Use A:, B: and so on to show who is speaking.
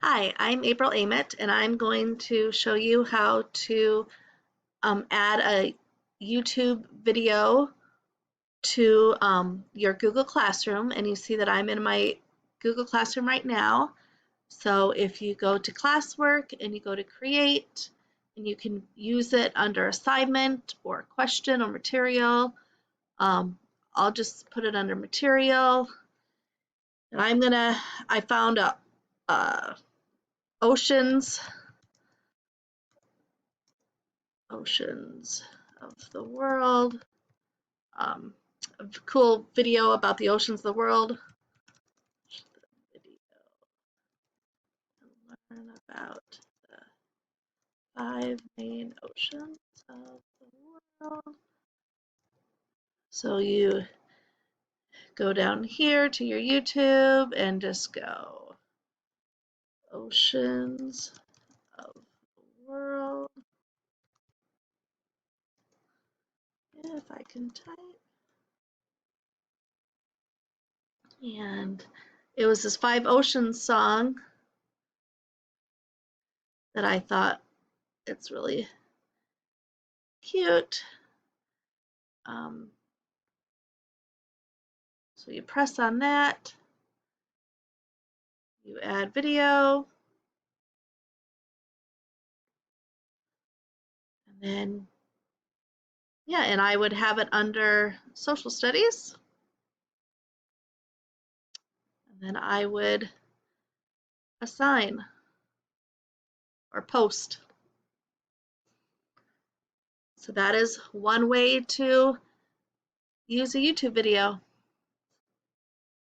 A: Hi, I'm April Ament, and I'm going to show you how to add a YouTube video to your Google Classroom. And you see that I'm in my Google Classroom right now. So if you go to Classwork and you go to Create, and you can use it under Assignment or Question or Material. I'll just put it under Material. And I found a oceans of the world, um, a cool video about the oceans of the world. Video and learn about the 5 main oceans of the world. So you go down here to your YouTube and just go oceans of the world. If I can type. And it was this Five Oceans song that I thought it's really cute. Um, so you press on that, you add video, and then, yeah, and I would have it under social studies. And then I would assign or post. So that is one way to use a YouTube video.